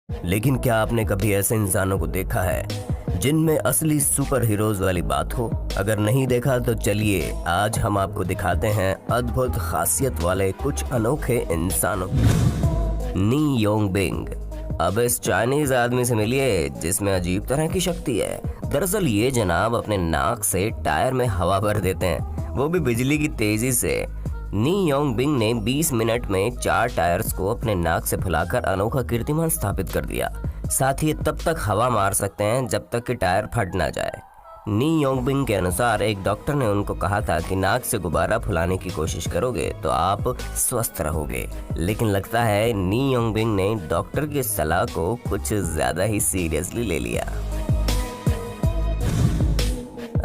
लेकिन क्या आपने कभी ऐसे इंसानों को देखा है जिनमें असली सुपर हीरोज वाली बात हो? अगर नहीं देखा तो चलिए आज हम आपको दिखाते हैं अद्भुत खासियत वाले कुछ अनोखे इंसानों। नी योंग बिंग। अब इस चाइनीज आदमी से मिलिए जिसमें अजीब तरह की शक्ति है। दरअसल ये जनाब अपने नाक से टायर में हवा भर देते हैं, वो भी बिजली की तेजी से। नी योंग बिंग ने 20 मिनट में 4 टायर्स को अपने नाक से फुलाकर अनोखा कीर्तिमान स्थापित कर दिया। साथ ही तब तक हवा मार सकते हैं जब तक कि टायर फट ना जाए। नी योंग बिंग के अनुसार एक डॉक्टर ने उनको कहा था कि नाक से गुब्बारा फुलाने की कोशिश करोगे तो आप स्वस्थ रहोगे, लेकिन लगता है नी योंग बिंग ने डॉक्टर की सलाह को कुछ ज्यादा ही सीरियसली ले लिया।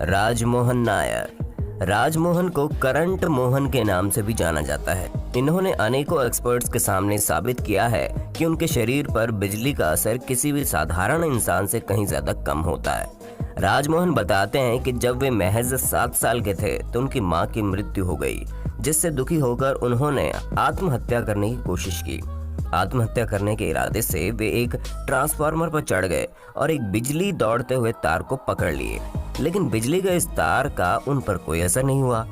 राजमोहन नायर। राजमोहन को करंट मोहन के नाम से भी जाना जाता है। इन्होंने अनेकों एक्सपर्ट्स के सामने साबित किया है कि उनके शरीर पर बिजली का असर किसी भी साधारण इंसान से कहीं ज्यादा कम होता है। राजमोहन बताते हैं कि जब वे महज 7 साल के थे तो उनकी मां की मृत्यु हो गई, जिससे दुखी होकर उन्होंने आत्महत्या करने की कोशिश की। आत्महत्या करने के इरादे से वे एक ट्रांसफार्मर पर चढ़ गए और एक बिजली दौड़ते हुए तार को पकड़ लिए, लेकिन बिजली के इस तार का उन पर कोई असर नहीं हुआ।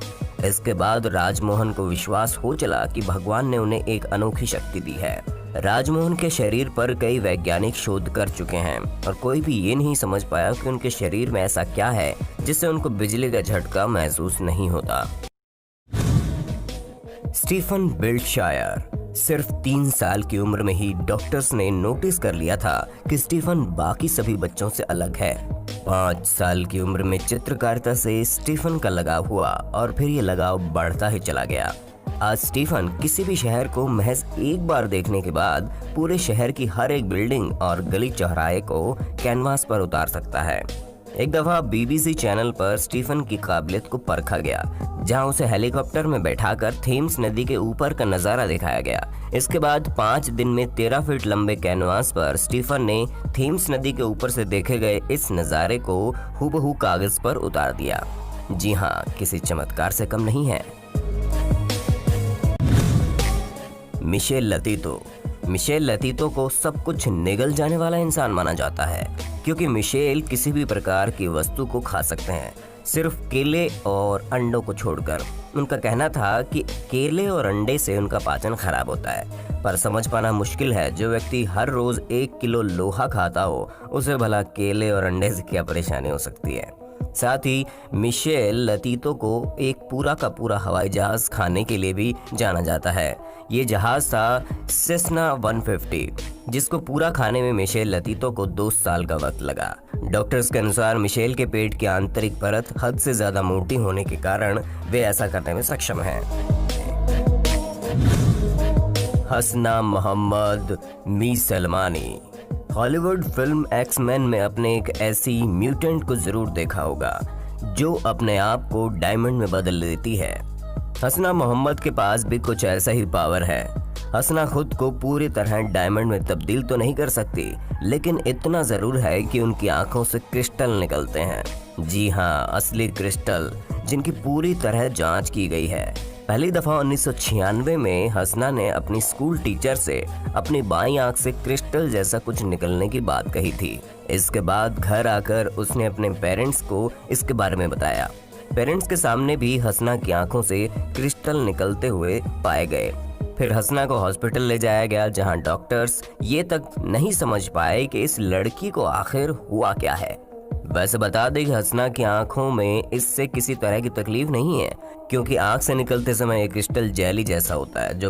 इसके बाद राजमोहन को विश्वास हो चला कि भगवान ने उन्हें एक अनोखी शक्ति दी है। राजमोहन के शरीर पर कई वैज्ञानिक शोध कर चुके हैं और कोई भी ये नहीं समझ पाया कि उनके शरीर में ऐसा क्या है जिससे उनको बिजली का झटका महसूस नहीं होता। स्टीफन बिल्डशायर। सिर्फ 3 साल की उम्र में ही डॉक्टर्स ने नोटिस कर लिया था कि स्टीफन बाकी सभी बच्चों से अलग है। 5 साल की उम्र में चित्रकारिता से स्टीफन का लगाव हुआ और फिर ये लगाव बढ़ता ही चला गया। आज स्टीफन किसी भी शहर को महज एक बार देखने के बाद पूरे शहर की हर एक बिल्डिंग और गली चौराहे को कैनवास पर उतार सकता है। एक दफा बीबीसी चैनल पर स्टीफन की काबिलियत को परखा गया, जहां उसे हेलीकॉप्टर में बैठाकर थेम्स नदी के ऊपर का नजारा दिखाया गया। इसके बाद 5 दिन में 13 फीट लंबे कैनवास पर स्टीफन ने थेम्स नदी के ऊपर से देखे गए इस नजारे को हूबहू कागज पर उतार दिया। जी हाँ, किसी चमत्कार से कम नहीं है। मिशेल लतीतो। मिशेल लतीतो को सब कुछ निगल जाने वाला इंसान माना जाता है, क्योंकि मिशेल किसी भी प्रकार की वस्तु को खा सकते हैं, सिर्फ केले और अंडों को छोड़कर। उनका कहना था कि केले और अंडे से उनका पाचन खराब होता है, पर समझ पाना मुश्किल है जो व्यक्ति हर रोज 1 किलो लोहा खाता हो उसे भला केले और अंडे से क्या परेशानी हो सकती है। साथ ही मिशेल लतीतो को एक पूरा का पूरा हवाई जहाज खाने के लिए भी जाना जाता है। ये जहाज था सेस्ना 150, जिसको पूरा खाने में मिशेल लतीतो को 2 साल का वक्त लगा। डॉक्टर्स के अनुसार मिशेल के पेट की आंतरिक परत हद से ज्यादा मोटी होने के कारण वे ऐसा करने में सक्षम हैं। हसना मोहम्मद मी सलमानी। हॉलीवुड फिल्म एक्स-मैन में अपने एक ऐसी म्यूटेंट को जरूर देखा होगा जो अपने आप को डायमंड में बदल लेती है। हसना मोहम्मद के पास भी कुछ ऐसा ही पावर है। हसना खुद को पूरी तरह डायमंड में तब्दील तो नहीं कर सकती, लेकिन इतना जरूर है कि उनकी आंखों से क्रिस्टल निकलते हैं। जी हाँ, असली क्रिस्टल, जिनकी पूरी तरह जांच की गई है। पहली दफा 1996 में हसना ने अपनी स्कूल टीचर से अपनी बाईं आंख से क्रिस्टल जैसा कुछ निकलने की बात कही थी। इसके बाद घर आकर उसने अपने पेरेंट्स को इसके बारे में बताया। पेरेंट्स के सामने भी हसना की आंखों से क्रिस्टल निकलते हुए पाए गए। फिर हसना को हॉस्पिटल ले जाया गया, जहां डॉक्टर्स ये तक नहीं समझ पाए कि इस लड़की को आखिर हुआ क्या है। वैसे बता दें कि हसना की आंखों में इससे किसी तरह की तकलीफ नहीं है, क्योंकि आंख से निकलते समय एक क्रिस्टल जेली जैसा होता है जो